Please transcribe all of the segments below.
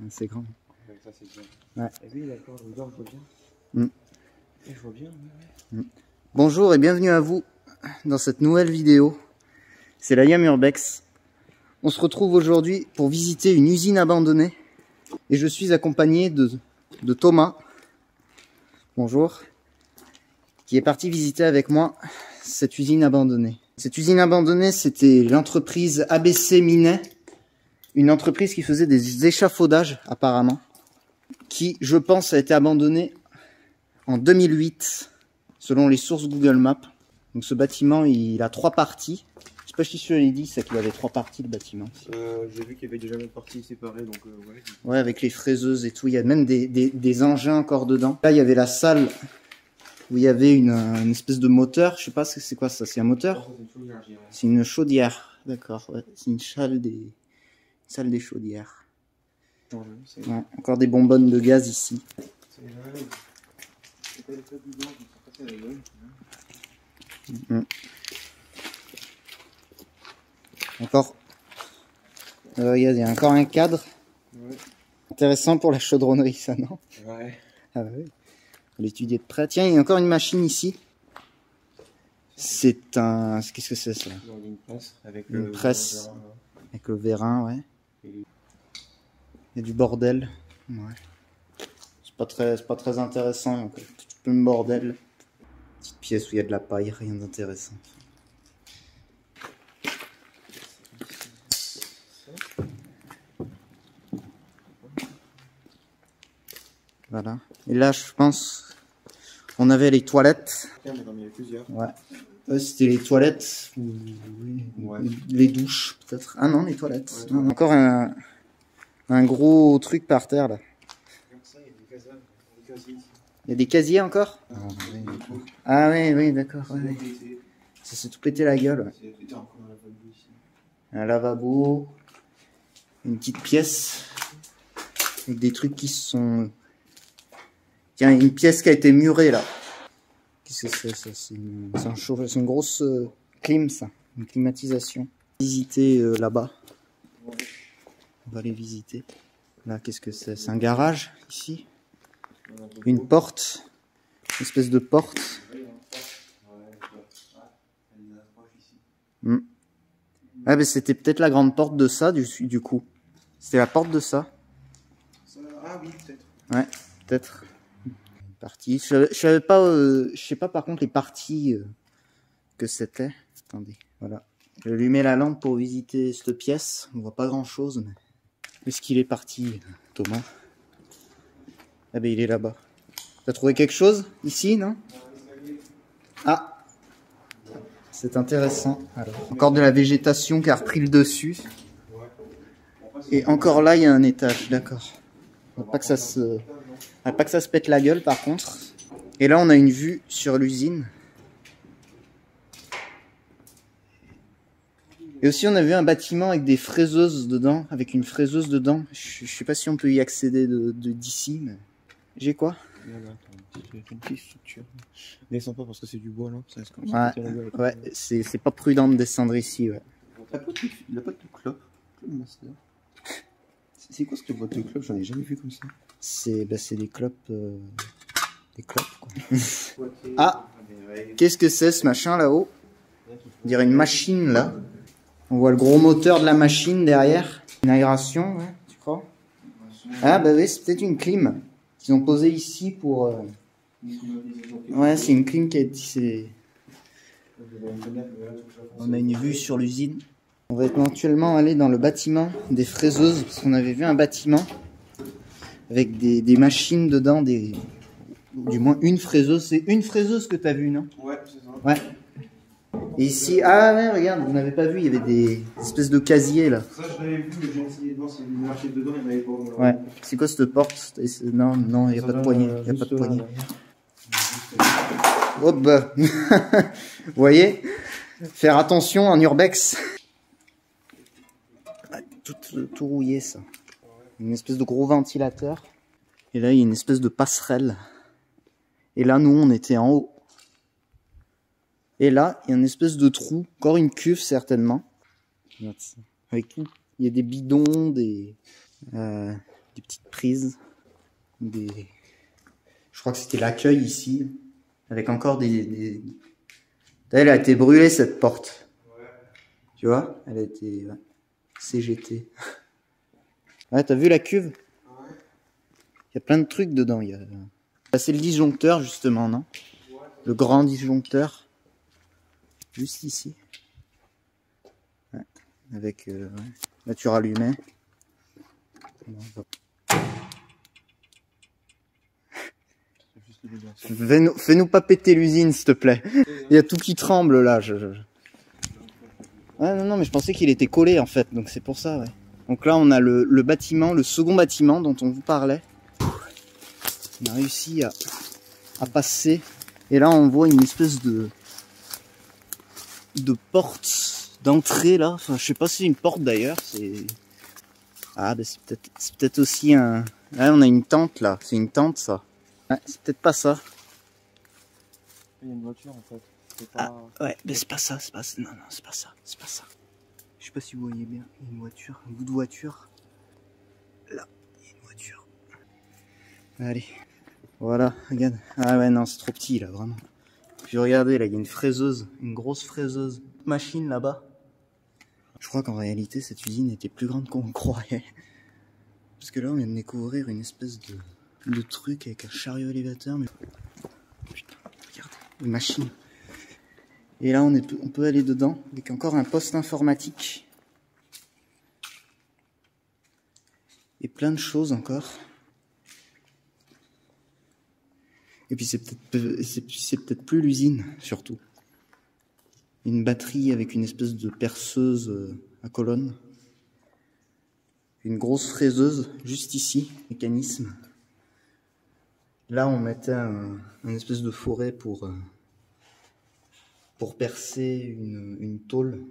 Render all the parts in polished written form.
C'est grand. Ouais, ça c'est bien. Ouais. Et oui, d'accord, je vois bien. Et je vois bien, Bonjour et bienvenue à vous dans cette nouvelle vidéo. C'est la YAM Urbex. On se retrouve aujourd'hui pour visiter une usine abandonnée. Et je suis accompagné de Thomas. Bonjour. Qui est parti visiter avec moi cette usine abandonnée. Cette usine abandonnée, c'était l'entreprise ABC Minet. Une entreprise qui faisait des échafaudages, apparemment. Qui, je pense, a été abandonnée en 2008, selon les sources Google Maps. Donc ce bâtiment, il a 3 parties. Je sais pas si je l'ai dit, c'est qu'il avait 3 parties, le bâtiment. j'ai vu qu'il y avait déjà une partie séparée, donc ouais. Ouais, avec les fraiseuses et tout. Il y a même des engins encore dedans. Là, il y avait la salle où il y avait une espèce de moteur. Je sais pas c'est quoi ça, c'est un moteur? C'est une chaudière, d'accord. Ouais. C'est une salle des chaudières. Ouais, encore des bonbonnes de gaz ici. Encore, il y a encore un cadre. Ouais. Intéressant pour la chaudronnerie, ça, non? Ouais. Ah bah oui. On l'étudier de près. Tiens, il y a encore une machine ici. C'est un... Qu'est-ce que c'est, ça? Une presse avec une presse avec le vérin, ouais. Il y a du bordel. Ouais. C'est pas très intéressant. Donc, un petit peu de bordel. Petite pièce où il y a de la paille, rien d'intéressant. Voilà. Et là, je pense, on avait les toilettes. Il y en a plusieurs. Ouais. C'était les toilettes ou ouais. Les douches, peut-être. Ah non, les toilettes. Ouais, encore un gros truc par terre, là. Il y a des casiers encore? Ah oui, d'accord. Ouais. Ça s'est tout pété la gueule. Ouais. Un lavabo. Une petite pièce. Avec des trucs qui sont... Tiens, une pièce qui a été murée, là. Qu'est-ce que c'est, ça? C'est une grosse clim, ça. Une climatisation. Visiter là-bas. On va aller visiter. Là, qu'est-ce que c'est? C'est un garage, ici. Une porte. Une espèce de porte. Ah, mais c'était peut-être la grande porte de ça, du coup. C'était la porte de ça. Ah oui, peut-être. Ouais, peut-être. Partie. Je savais pas, je sais pas par contre les parties que c'était. Attendez, voilà. Je lui mets la lampe pour visiter cette pièce. On voit pas grand chose, mais où est-ce qu'il est parti, Thomas? Ah ben il est là-bas. T'as trouvé quelque chose ici, non? Ah, c'est intéressant. Alors, encore de la végétation qui a repris le dessus. Et encore là, il y a un étage, d'accord. Pas que ça se pète la gueule par contre. Et là on a une vue sur l'usine. Et aussi on a vu un bâtiment avec des fraiseuses dedans, avec une fraiseuse dedans. Je sais pas si on peut y accéder d'ici, mais... J'ai quoi? Une petite structure. Descends pas parce que c'est du bois là. Ça comme ouais, c'est pas prudent de descendre ici, ouais. La boîte de clope. C'est quoi cette boîte de clope? J'en ai jamais vu comme ça. C'est des clopes. Des clopes, quoi. Ah! Qu'est-ce que c'est ce machin là-haut? On dirait une machine là. On voit le gros moteur de la machine derrière. Une aération, ouais, tu crois? Ah bah oui, c'est peut-être une clim qu'ils ont posée ici pour... Ouais, c'est une clim qui a été... On a une vue sur l'usine. On va éventuellement aller dans le bâtiment des fraiseuses, parce qu'on avait vu un bâtiment avec des machines dedans, du moins une fraiseuse. C'est une fraiseuse que tu as vue, non? Ouais, c'est ça. Ouais. Et ici, ah ouais, regarde, vous n'avez pas vu, il y avait des espèces de casiers là. Ça, je l'avais vu, mais j'ai essayé de voir s'il y avait marché dedans, il n'y en avait pas. Ouais. C'est quoi cette porte? Non, il n'y a pas de poignée. Il n'y a pas de poignée. Hop bah. Vous voyez? Faire attention en urbex. Tout rouillé ça. Une espèce de gros ventilateur. Et là il y a une espèce de passerelle. Et là nous on était en haut. Et là il y a une espèce de trou. Encore une cuve certainement. Avec tout. Il y a des bidons, des petites prises, je crois que c'était l'accueil ici, avec encore des... Elle a été brûlée cette porte. Ouais. Tu vois, elle a été CGT. Ouais, t'as vu la cuve? Ouais. Il y a plein de trucs dedans. C'est le disjoncteur justement, non? Ouais. Le grand disjoncteur. Juste ici. Ouais. Avec nature allumée. Fais-nous pas péter l'usine, s'il te plaît. Il y a tout qui tremble là. Ouais, non, mais je pensais qu'il était collé en fait, donc c'est pour ça, ouais. Donc là, on a le bâtiment, le second bâtiment dont on vous parlait. On a réussi à passer. Et là, on voit une espèce de porte d'entrée là. Enfin, je sais pas si c'est une porte d'ailleurs. Ah, ben c'est peut-être aussi un... Là, on a une tente là. C'est une tente ça. Ouais, c'est peut-être pas ça. Il y a une voiture en fait. Pas... Ah, ouais, mais c'est pas ça, non, c'est pas ça, c'est pas ça. Je sais pas si vous voyez bien, il y a une voiture, un bout de voiture. Là, il y a une voiture. Allez, voilà, regarde. Ah ouais, non, c'est trop petit là, vraiment. Puis regardez, là, il y a une fraiseuse, une grosse fraiseuse. Machine là-bas. Je crois qu'en réalité, cette usine était plus grande qu'on croyait. Parce que là, on vient de découvrir une espèce de truc avec un chariot élévateur. Mais... Putain, regardez, une machine. Et là, on peut aller dedans avec encore un poste informatique. Et plein de choses encore. Et puis c'est peut-être plus l'usine, surtout. Une batterie avec une espèce de perceuse à colonne. Une grosse fraiseuse, juste ici, mécanisme. Là, on mettait un espèce de forêt pour percer une tôle.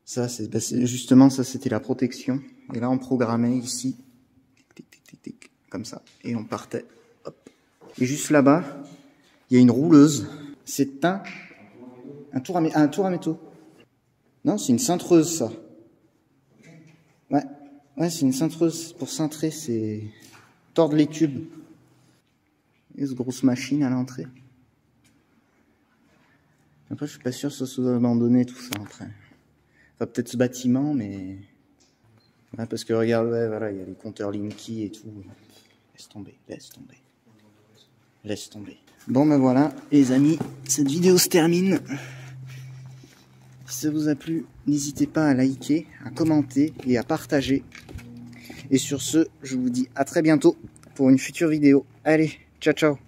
Ça, justement, ça c'était la protection. Et là, on programmait ici, tic, tic, tic, tic, comme ça, et on partait. Hop. Et juste là-bas, il y a une rouleuse. C'est un tour à métaux. Non, c'est une cintreuse, ça. Ouais, c'est une cintreuse pour cintrer, c'est tordre les tubes. Et cette grosse machine à l'entrée. Après, je suis pas sûr que ça soit abandonné, tout ça, après. Enfin, peut-être ce bâtiment, mais... Ouais, parce que regarde, ouais, voilà, il y a les compteurs Linky et tout. Laisse tomber, laisse tomber. Laisse tomber. Bon, ben voilà, les amis, cette vidéo se termine. Si ça vous a plu, n'hésitez pas à liker, à commenter et à partager. Et sur ce, je vous dis à très bientôt pour une future vidéo. Allez, ciao, ciao.